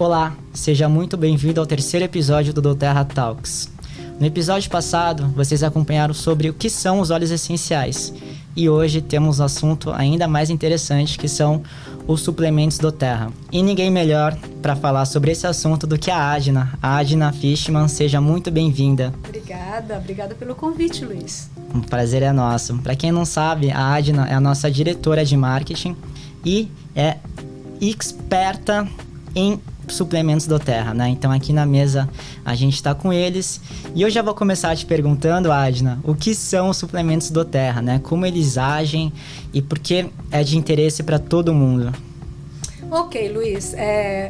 Olá, seja muito bem-vindo ao terceiro episódio do doTERRA Talks. No episódio passado, vocês acompanharam sobre o que são os óleos essenciais. E hoje temos um assunto ainda mais interessante, que são os suplementos doTERRA. E ninguém melhor para falar sobre esse assunto do que a Adna Fishman. Seja muito bem-vinda. Obrigada pelo convite, Luiz. Um prazer é nosso. Para quem não sabe, a Adna é a nossa diretora de marketing e é experta em suplementos doTERRA, né? Então aqui na mesa a gente está com eles e eu já vou começar te perguntando, Adna, o que são os suplementos doTERRA, né? Como eles agem e por que é de interesse para todo mundo? Ok, Luiz,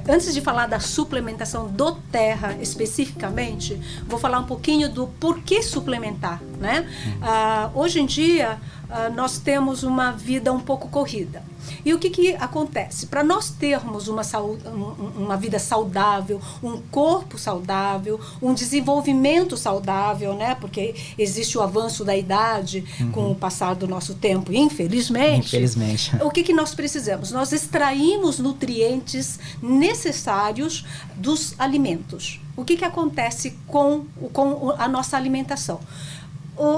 antes de falar da suplementação doTERRA especificamente, vou falar um pouquinho do porquê suplementar, né? Hoje em dia nós temos uma vida um pouco corrida. E o que acontece? Para nós termos uma vida saudável, um corpo saudável, um desenvolvimento saudável, né? Porque existe o avanço da idade com o passar do nosso tempo, infelizmente. O que nós precisamos? Nós extraímos nutrientes necessários dos alimentos. O que acontece com a nossa alimentação?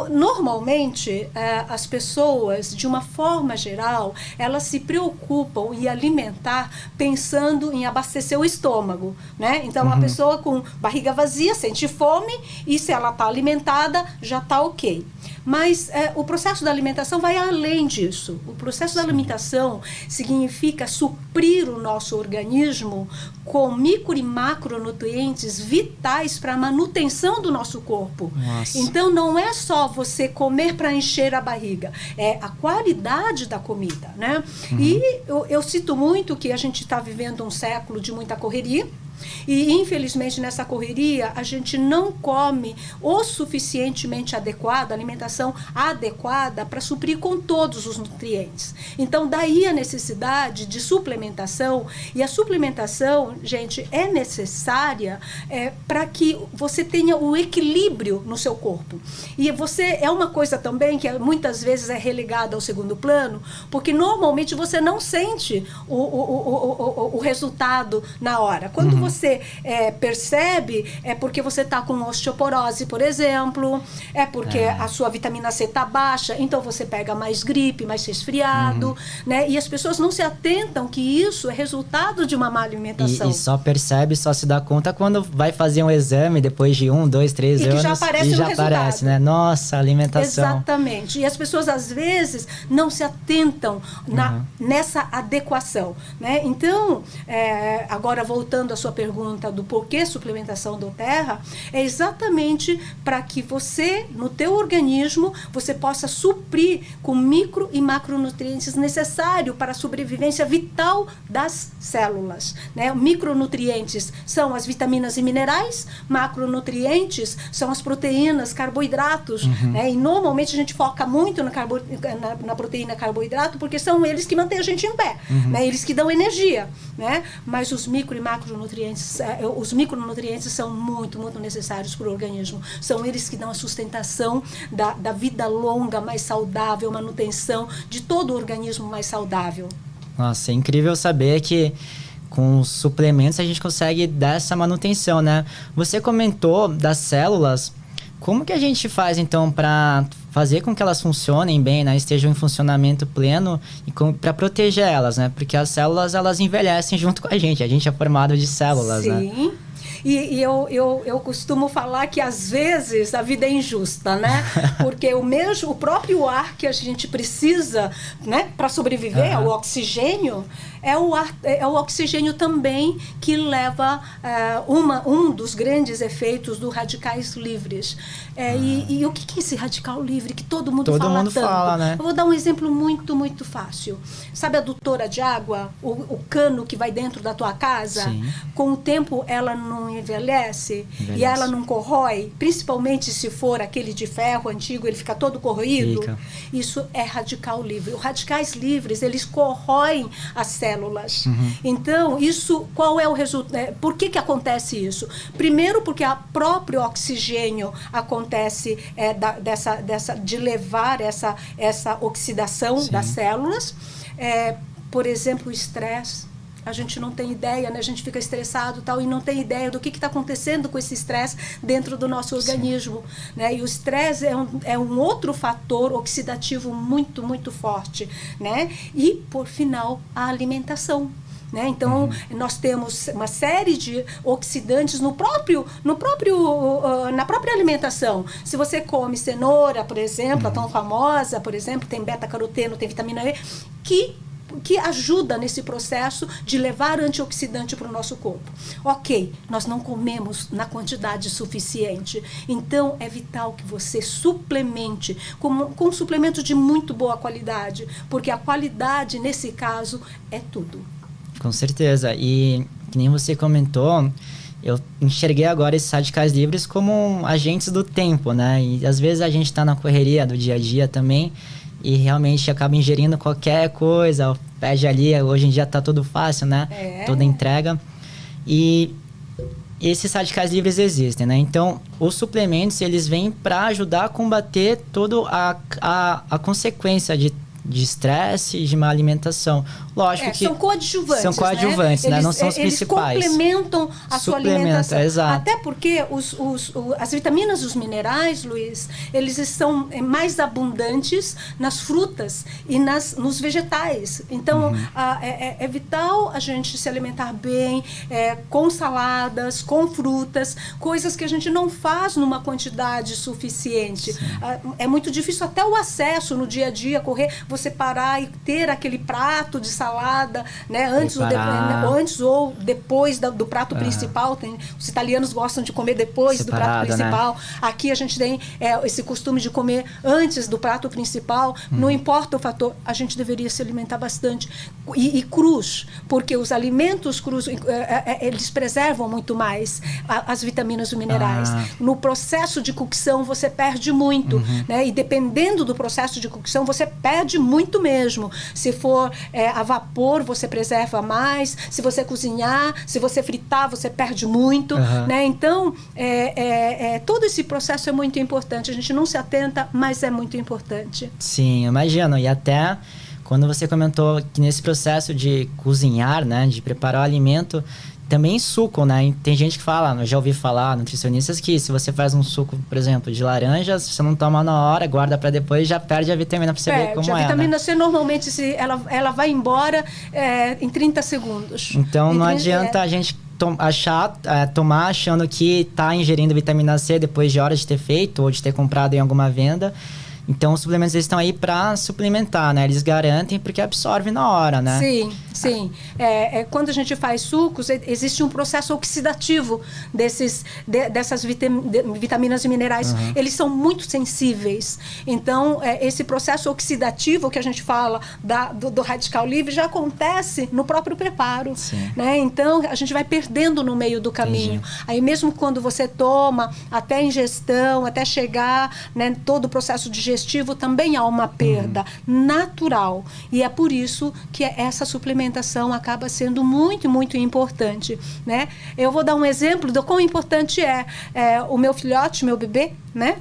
Normalmente, as pessoas, de uma forma geral, elas se preocupam em alimentar pensando em abastecer o estômago, né? Então, a pessoa com barriga vazia sente fome e se ela está alimentada, já está ok. Mas o processo da alimentação vai além disso. O processo da alimentação significa suprir o nosso organismo com micro e macronutrientes vitais para a manutenção do nosso corpo. Nossa. Então, não é só você comer para encher a barriga, é a qualidade da comida, né? E eu cito muito que a gente está vivendo um século de muita correria. E infelizmente nessa correria a gente não come o suficientemente adequado, a alimentação adequada para suprir com todos os nutrientes. Então daí a necessidade de suplementação, e a suplementação, gente, é necessária para que você tenha o equilíbrio no seu corpo. E você é uma coisa também que muitas vezes é relegada ao segundo plano, porque normalmente você não sente o resultado na hora. Quando você percebe, é porque você está com osteoporose, por exemplo, é porque a sua vitamina C está baixa, então você pega mais gripe, mais resfriado, né? E as pessoas não se atentam que isso é resultado de uma má alimentação. E só percebe, só se dá conta quando vai fazer um exame depois de 1, 2, 3 anos. E já aparece e já aparece, né? Nossa, alimentação. Exatamente. E as pessoas, às vezes, não se atentam nessa adequação, né? Então, agora voltando à sua pergunta do porquê suplementação doTERRA, é exatamente para que você, no teu organismo, você possa suprir com micro e macronutrientes necessários para a sobrevivência vital das células, né? Micronutrientes são as vitaminas e minerais, macronutrientes são as proteínas, carboidratos, né? E normalmente a gente foca muito na proteína e carboidrato porque são eles que mantêm a gente em pé, né? Eles que dão energia, né? Mas os micro e macronutrientes, os micronutrientes são muito, muito necessários para o organismo. São eles que dão a sustentação da vida longa, mais saudável, manutenção de todo o organismo mais saudável. Nossa, é incrível saber que com os suplementos a gente consegue dar essa manutenção, né? Você comentou das células. Como que a gente faz, então, para fazer com que elas funcionem bem, né? Estejam em funcionamento pleno e para proteger elas, né? Porque as células, elas envelhecem junto com a gente é formado de células, né? Sim. E eu costumo falar que às vezes a vida é injusta, né? Porque o próprio ar que a gente precisa, né, para sobreviver, o oxigênio, é o oxigênio também que leva um dos grandes efeitos dos radicais livres. E o que é esse radical livre que todo mundo fala tanto? Né? Eu vou dar um exemplo muito, muito fácil. Sabe a adutora de água? O cano que vai dentro da tua casa? Sim. Com o tempo ela não envelhece e ela não corrói, principalmente se for aquele de ferro antigo, ele fica todo corroído. Isso é radical livre. Os radicais livres, eles corroem as células. Então, qual é o resultado? Por que acontece isso? Primeiro, porque o próprio oxigênio acontece de levar essa oxidação das células. Por exemplo, o estresse a gente não tem ideia, né? A gente fica estressado e tal, e não tem ideia do que está acontecendo com esse estresse dentro do nosso organismo, né? E o estresse é um outro fator oxidativo muito, muito forte, né? E, por final, a alimentação. Né? Então, nós temos uma série de oxidantes na própria alimentação. Se você come cenoura, por exemplo, a tão famosa, por exemplo, tem beta-caroteno, tem vitamina E, que ajuda nesse processo de levar antioxidante para o nosso corpo. Ok, nós não comemos na quantidade suficiente, então é vital que você suplemente com suplementos de muito boa qualidade, porque a qualidade, nesse caso, é tudo. Com certeza. E, que nem você comentou, eu enxerguei agora esses radicais livres como agentes do tempo, né? E às vezes a gente está na correria do dia a dia também e realmente acaba ingerindo qualquer coisa, pede ali, hoje em dia tá tudo fácil, né? Toda entrega. E esses radicais livres existem, né? Então, os suplementos, eles vêm para ajudar a combater toda a consequência de estresse e de má alimentação. Lógico que são coadjuvantes. São coadjuvantes, né? Não são os principais. Eles complementam a sua alimentação. Exato. Até porque as vitaminas e os minerais, Luiz, eles são mais abundantes nas frutas e nos vegetais. Então, é vital a gente se alimentar bem, com saladas, com frutas, coisas que a gente não faz numa quantidade suficiente. É muito difícil até o acesso no dia a dia, você parar e ter aquele prato de salada, né, antes ou depois do prato principal. Os italianos gostam de comer depois do prato principal. Né? Aqui a gente tem esse costume de comer antes do prato principal. Não importa o fator, a gente deveria se alimentar bastante. E crus, porque os alimentos crus, eles preservam muito mais as vitaminas e minerais. No processo de cocção, você perde muito. Né? E dependendo do processo de cocção, você perde muito mesmo. Se for a vapor, você preserva mais. Se você cozinhar, se você fritar, você perde muito. Né? Então, todo esse processo é muito importante. A gente não se atenta, mas é muito importante. Sim, imagino. E até quando você comentou que nesse processo de cozinhar, né, de preparar o alimento, também suco, né? Tem gente que fala, eu já ouvi falar, nutricionistas, que se você faz um suco, por exemplo, de laranja, se você não toma na hora, guarda para depois, já perde a vitamina para você ver como é. A vitamina C, normalmente, ela vai embora em 30 segundos. Então, não adianta a gente tomar achando que está ingerindo vitamina C depois de horas de ter feito ou de ter comprado em alguma venda. Então, os suplementos eles estão aí para suplementar, né? Eles garantem porque absorve na hora, né? Sim. Quando a gente faz sucos, existe um processo oxidativo dessas vitaminas e minerais. Eles são muito sensíveis. Então, esse processo oxidativo que a gente fala do radical livre já acontece no próprio preparo. Né? Então, a gente vai perdendo no meio do caminho. Aí, mesmo quando você toma, até a ingestão, até chegar, né, todo o processo digestivo, também há uma perda natural. E é por isso que essa suplementação acaba sendo muito, muito importante. Né? Eu vou dar um exemplo do quão importante o meu filhote, meu bebê, né?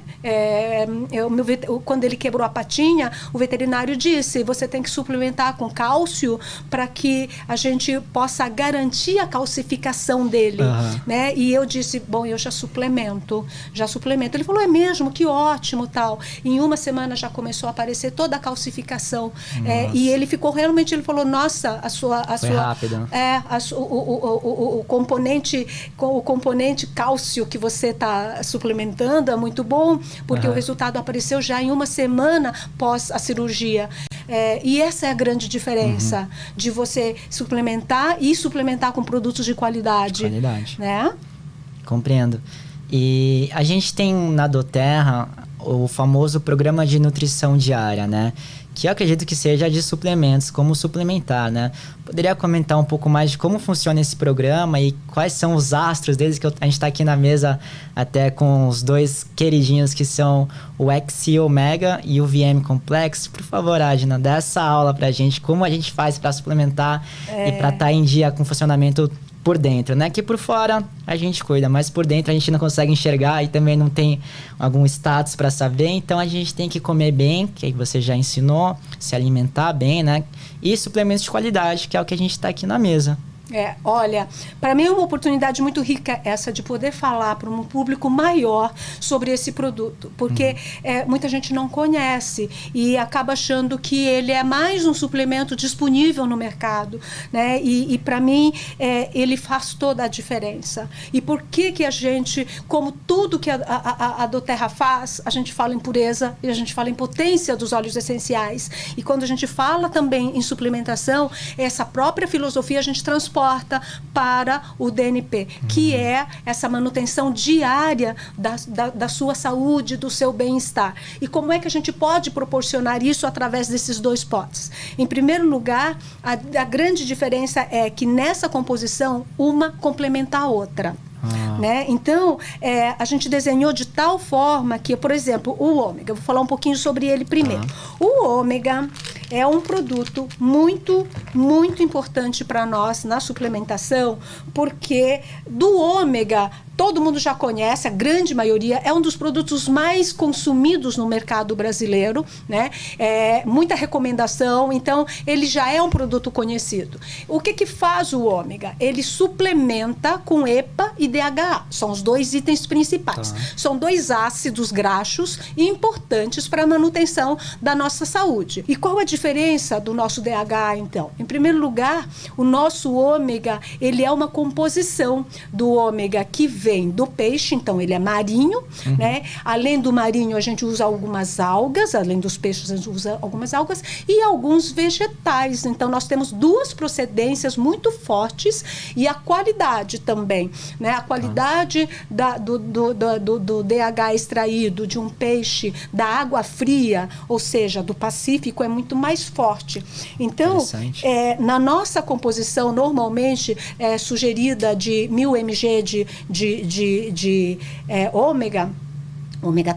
Quando ele quebrou a patinha, o veterinário disse: você tem que suplementar com cálcio para que a gente possa garantir a calcificação dele. Né? E eu disse: bom, eu já suplemento. Ele falou: é mesmo? Que ótimo, tal. Em uma semana já começou a aparecer toda a calcificação. E ele ficou realmente, ele falou: nossa, Foi rápido. O componente cálcio que você está suplementando é muito bom, porque o resultado apareceu já em uma semana pós a cirurgia. E essa é a grande diferença de você suplementar com produtos de qualidade. Né? Compreendo. E a gente tem na doTERRA o famoso programa de nutrição diária, né? Que eu acredito que seja de suplementos, como suplementar, né? Poderia comentar um pouco mais de como funciona esse programa e quais são os astros deles, que a gente está aqui na mesa até com os dois queridinhos que são o XC Omega e o VM Complex. Por favor, Adna, dá essa aula pra gente, como a gente faz para suplementar e para estar em dia com o funcionamento por dentro, né? Que por fora a gente cuida, mas por dentro a gente não consegue enxergar e também não tem algum status para saber. Então a gente tem que comer bem, que você já ensinou, se alimentar bem, né? E suplementos de qualidade, que é o que a gente está aqui na mesa. Olha, para mim é uma oportunidade muito rica essa de poder falar para um público maior sobre esse produto, porque muita gente não conhece e acaba achando que ele é mais um suplemento disponível no mercado, né? E para mim ele faz toda a diferença. E por que a gente, como tudo que a doTERRA faz, a gente fala em pureza e a gente fala em potência dos óleos essenciais. E quando a gente fala também em suplementação, essa própria filosofia a gente transporta para o DNP, que é essa manutenção diária da sua saúde, do seu bem-estar. E como é que a gente pode proporcionar isso através desses 2 potes? Em primeiro lugar, a grande diferença é que nessa composição, uma complementa a outra. Né? Então, a gente desenhou de tal forma que, por exemplo, o ômega, eu vou falar um pouquinho sobre ele primeiro. O ômega é um produto muito, muito importante para nós na suplementação, porque do ômega todo mundo já conhece, a grande maioria, é um dos produtos mais consumidos no mercado brasileiro, né? Muita recomendação, então ele já é um produto conhecido. O que faz o ômega? Ele suplementa com EPA e DHA, são os 2 itens principais. São 2 ácidos graxos importantes para a manutenção da nossa saúde. E qual a diferença do nosso DHA, então? Em primeiro lugar, o nosso ômega, ele é uma composição do ômega que vem do peixe, então ele é marinho, né? Além do marinho, a gente usa algumas algas, além dos peixes, a gente usa algumas algas e alguns vegetais. Então, nós temos 2 procedências muito fortes e a qualidade também, né? A qualidade do DHA extraído de um peixe da água fria, ou seja, do Pacífico, é muito mais forte. Então, na nossa composição, normalmente é sugerida de 1000 mg de ômega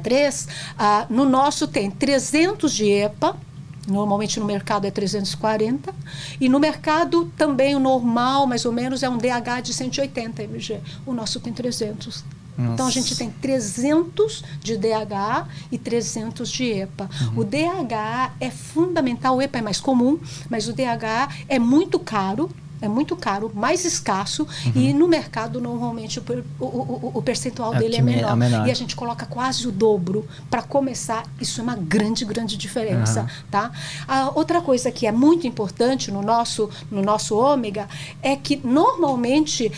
3, no nosso tem 300 de EPA, normalmente no mercado é 340, e no mercado também o normal, mais ou menos, é um DH de 180 mg. O nosso tem 300. Nossa. Então, a gente tem 300 de DHA e 300 de EPA. O DHA é fundamental, o EPA é mais comum, mas o DHA é muito caro, mais escasso, e no mercado normalmente o percentual dele é menor. E a gente coloca quase o dobro para começar. Isso é uma grande, grande diferença. Tá? Outra coisa que é muito importante no nosso ômega é que normalmente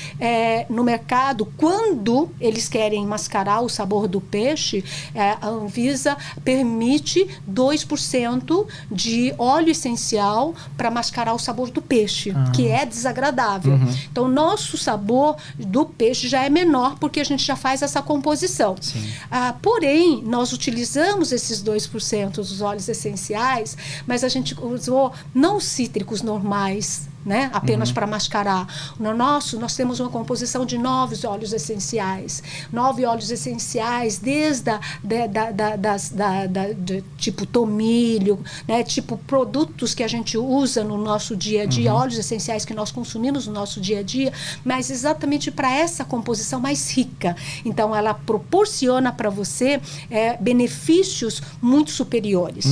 no mercado, quando eles querem mascarar o sabor do peixe, a Anvisa permite 2% de óleo essencial para mascarar o sabor do peixe, que é desagradável. Então, o nosso sabor do peixe já é menor, porque a gente já faz essa composição. Porém, nós utilizamos esses 2% dos óleos essenciais, mas a gente usou não cítricos normais, né? Apenas para mascarar. No nosso, nós temos uma composição de 9 óleos essenciais. 9 óleos essenciais, desde tipo tomilho, né? Tipo produtos que a gente usa no nosso dia a dia, óleos essenciais que nós consumimos no nosso dia a dia, mas exatamente para essa composição mais rica. Então, ela proporciona para você benefícios muito superiores.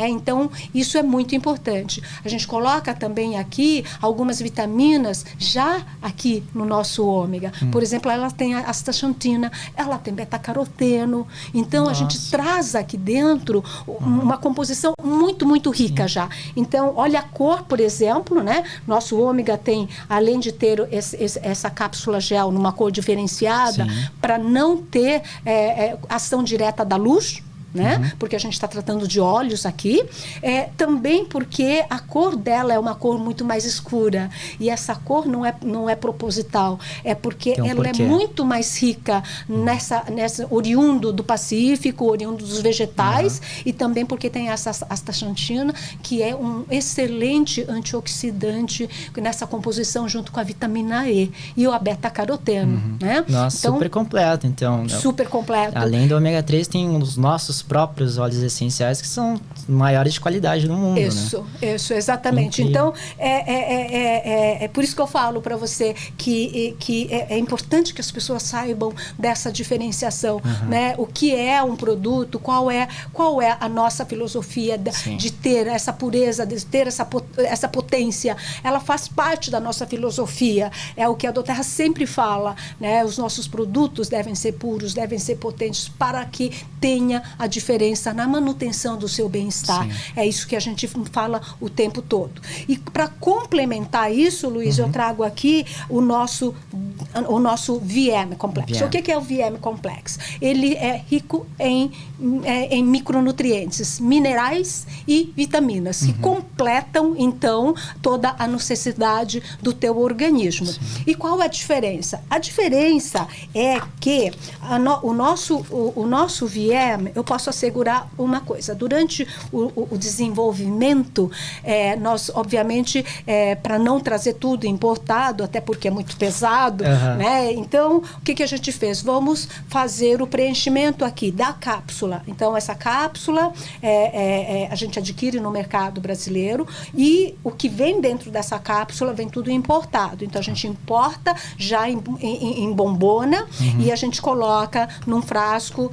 Então, isso é muito importante. A gente coloca também aqui algumas vitaminas já aqui no nosso ômega. Por exemplo, ela tem a astaxantina, ela tem beta-caroteno. Então, a gente traz aqui dentro uma composição muito, muito rica já. Então, olha a cor, por exemplo, né? Nosso ômega tem, além de ter essa cápsula gel numa cor diferenciada, para não ter ação direta da luz, né? Porque a gente está tratando de óleos aqui, também porque a cor dela é uma cor muito mais escura, e essa cor não é proposital, é porque ela é muito mais rica nessa oriundo do Pacífico, oriundo dos vegetais, e também porque tem essa astaxantina, que é um excelente antioxidante nessa composição junto com a vitamina E e o beta-caroteno, né? Nossa, então, super completo, então. Super completo. Além do ômega 3, tem os nossos próprios óleos essenciais, que são maiores de qualidade do mundo, Isso, exatamente. Incrível. Então, é por isso que eu falo para você que é importante que as pessoas saibam dessa diferenciação, né? O que é um produto, qual é a nossa filosofia de ter essa pureza, de ter essa potência, ela faz parte da nossa filosofia. É o que a doTERRA sempre fala, né? Os nossos produtos devem ser puros, devem ser potentes para que tenha a diferença na manutenção do seu bem-estar. É isso que a gente fala o tempo todo. E para complementar isso, Luiz, eu trago aqui o nosso VM Complex. O que é o VM Complex? Ele é rico em micronutrientes, minerais e vitaminas, que completam, então, toda a necessidade do teu organismo. E qual é a diferença? A diferença é que o nosso VM, eu posso assegurar uma coisa, durante o desenvolvimento, nós, obviamente, para não trazer tudo importado, até porque é muito pesado, né? Então, o que a gente fez? Vamos fazer o preenchimento aqui da cápsula. Então, essa cápsula a gente adquire no mercado brasileiro e o que vem dentro dessa cápsula vem tudo importado. Então, a gente importa já em bombona e a gente coloca num frasco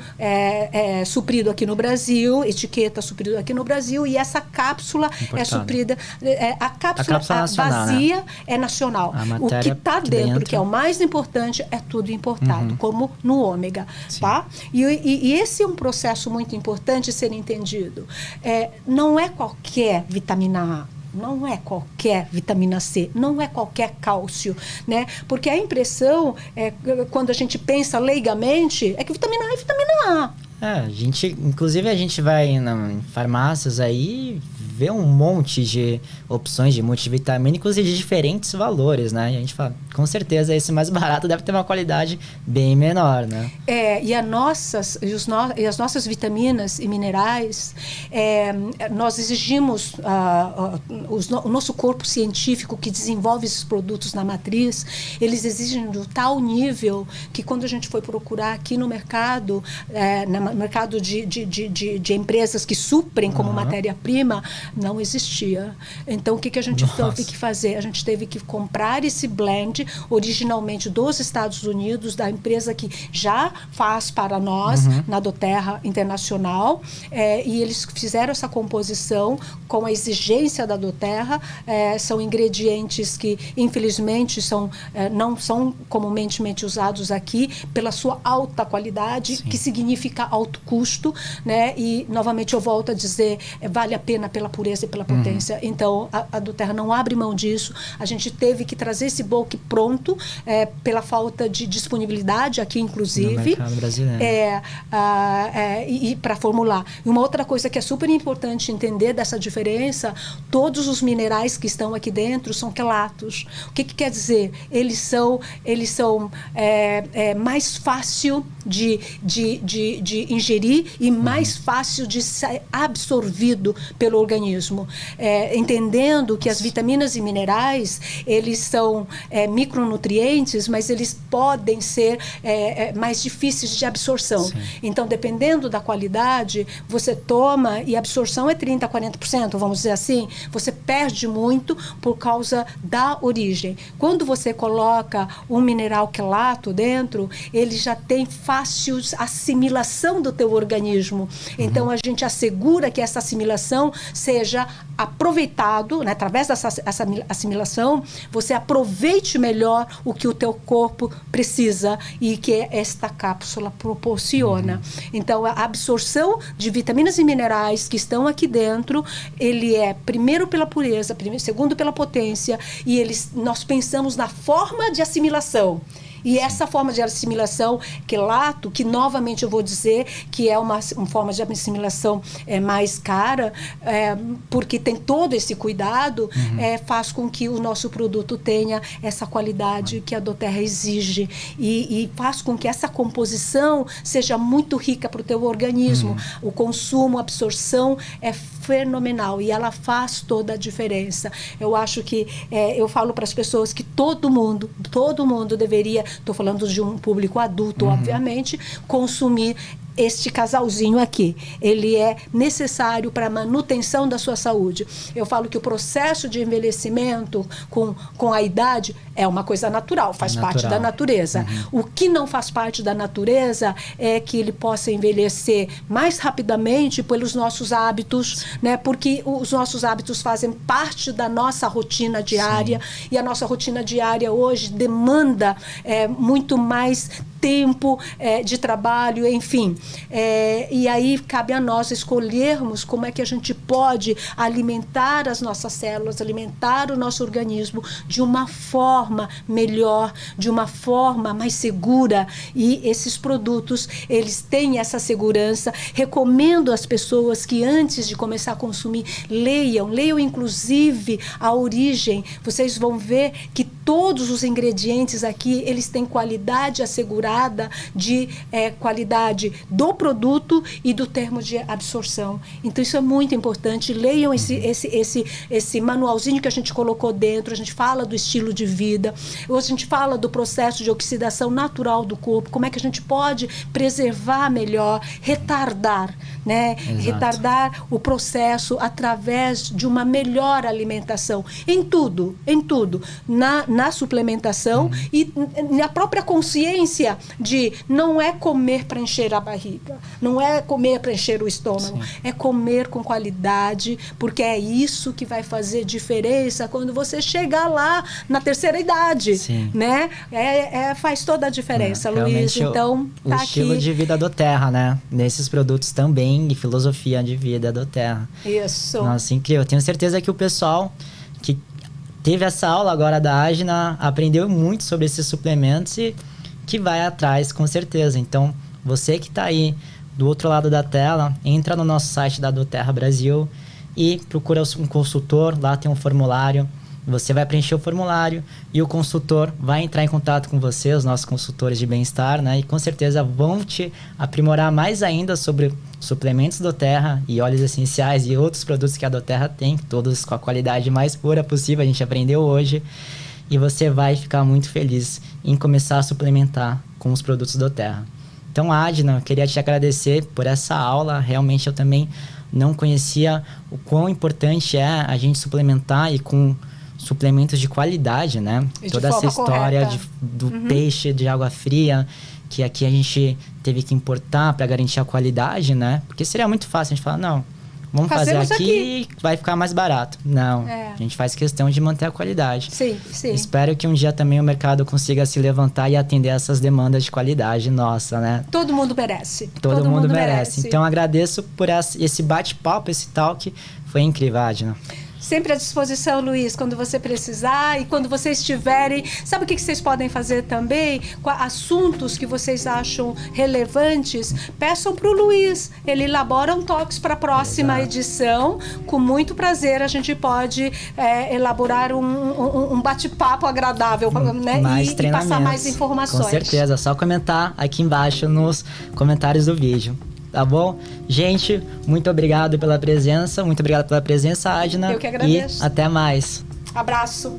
suprido aqui no Brasil, etiqueta suprido aqui no Brasil, e essa cápsula é suprida. A cápsula nacional, vazia, né? É nacional. O que está dentro, que é o mais importante, é tudo importado, como no ômega. Tá? E esse é um processo muito importante ser entendido. Não é qualquer vitamina A. Não é qualquer vitamina C, não é qualquer cálcio, né? Porque a impressão, quando a gente pensa leigamente, é que vitamina A é vitamina A. Inclusive a gente vai em farmácias aí, vê um monte de opções de multivitamínicos e de diferentes valores, né? E a gente fala, com certeza esse mais barato deve ter uma qualidade bem menor, né? E as nossas vitaminas e minerais, nós exigimos, o nosso corpo científico que desenvolve esses produtos na matriz, eles exigem do tal nível que quando a gente foi procurar aqui no mercado, no mercado de empresas que suprem como matéria-prima, não existia. Então, o que a gente teve que fazer? A gente teve que comprar esse blend, originalmente dos Estados Unidos, da empresa que já faz para nós, na doTERRA Internacional, e eles fizeram essa composição com a exigência da doTERRA. São ingredientes que, infelizmente, não são comumente usados aqui pela sua alta qualidade, que significa alto custo, né? E, novamente, eu volto a dizer, vale a pena pela pureza e pela potência. Então, a doTERRA não abre mão disso. A gente teve que trazer esse bulk pronto, pela falta de disponibilidade aqui, inclusive. No mercado brasileiro. E para formular. E uma outra coisa que é super importante entender dessa diferença, todos os minerais que estão aqui dentro são quelatos. O que quer dizer? Eles são mais fácil de ingerir e mais fácil de ser absorvido pelo organismo. Entendendo que as vitaminas e minerais, eles são micronutrientes, mas eles podem ser mais difíceis de absorção. Sim. Então, dependendo da qualidade, você toma e a absorção é 30%, 40%, vamos dizer assim, você perde muito por causa da origem. Quando você coloca um mineral quelato dentro, ele já tem fácil assimilação do teu organismo. Então, a gente assegura que essa assimilação seja aproveitado, né, através dessa assimilação, você aproveite melhor o que o teu corpo precisa e que esta cápsula proporciona. Então, a absorção de vitaminas e minerais que estão aqui dentro, ele é primeiro pela pureza, segundo pela potência, e nós pensamos na forma de assimilação. E essa forma de assimilação, quelato, que novamente eu vou dizer que é uma forma de assimilação mais cara, porque tem todo esse cuidado, faz com que o nosso produto tenha essa qualidade que a doTERRA exige e faz com que essa composição seja muito rica para o teu organismo. O consumo, a absorção é fenomenal e ela faz toda a diferença. Eu acho que, eu falo para as pessoas que todo mundo deveria, estou falando de um público adulto, obviamente, consumir este casalzinho aqui, ele é necessário para a manutenção da sua saúde. Eu falo que o processo de envelhecimento com a idade é uma coisa natural, faz parte da natureza. O que não faz parte da natureza é que ele possa envelhecer mais rapidamente pelos nossos hábitos, né? Porque os nossos hábitos fazem parte da nossa rotina diária. Sim. E a nossa rotina diária hoje demanda muito mais tempo de trabalho, enfim. E aí cabe a nós escolhermos como é que a gente pode alimentar as nossas células, alimentar o nosso organismo de uma forma melhor, de uma forma mais segura. E esses produtos, eles têm essa segurança. Recomendo às pessoas que antes de começar a consumir, leiam inclusive a origem. Vocês vão ver que todos os ingredientes aqui, eles têm qualidade assegurada de qualidade do produto e do termo de absorção. Então, isso é muito importante. Leiam esse manualzinho que a gente colocou dentro. A gente fala do estilo de vida. Hoje a gente fala do processo de oxidação natural do corpo. Como é que a gente pode preservar melhor, retardar, né? Exato. Retardar o processo através de uma melhor alimentação. Em tudo. Na suplementação e na própria consciência de não é comer para encher a barriga, não é comer para encher o estômago, sim, é comer com qualidade, porque é isso que vai fazer diferença quando você chegar lá na terceira idade, sim, né? Faz toda a diferença, Luiz. Então, o estilo de vida do Terra, né? Nesses produtos também, e filosofia de vida do Terra. Isso. Nossa, incrível. Eu tenho certeza que o pessoal que teve essa aula agora da Agna aprendeu muito sobre esses suplementos e que vai atrás, com certeza. Então, você que está aí do outro lado da tela, entra no nosso site da doTERRA Brasil e procura um consultor. Lá tem um formulário. Você vai preencher o formulário e o consultor vai entrar em contato com você, os nossos consultores de bem-estar, né? E com certeza vão te aprimorar mais ainda sobre suplementos doTERRA e óleos essenciais e outros produtos que a doTERRA tem, todos com a qualidade mais pura possível, a gente aprendeu hoje. E você vai ficar muito feliz em começar a suplementar com os produtos doTERRA. Então, Adna, eu queria te agradecer por essa aula. Realmente eu também não conhecia o quão importante é a gente suplementar e com suplementos de qualidade, né? Toda essa história do peixe de água fria, que aqui a gente teve que importar para garantir a qualidade, né? Porque seria muito fácil a gente falar, não, vamos fazer aqui, vai ficar mais barato. Não, a gente faz questão de manter a qualidade. Sim, sim. Espero que um dia também o mercado consiga se levantar e atender essas demandas de qualidade nossa, né? Todo mundo merece. Todo mundo merece. Então, agradeço por esse bate-papo, esse talk. Foi incrível, Adna. Sempre à disposição, Luiz, quando você precisar e quando vocês tiverem. Sabe o que vocês podem fazer também? Assuntos que vocês acham relevantes, peçam para o Luiz. Ele elabora um tox para a próxima edição. Com muito prazer, a gente pode elaborar um bate-papo agradável, né? E passar mais informações. Com certeza, só comentar aqui embaixo nos comentários do vídeo. Tá bom? Gente, muito obrigado pela presença. Muito obrigado pela presença, Adna. Eu que agradeço. E até mais. Abraço.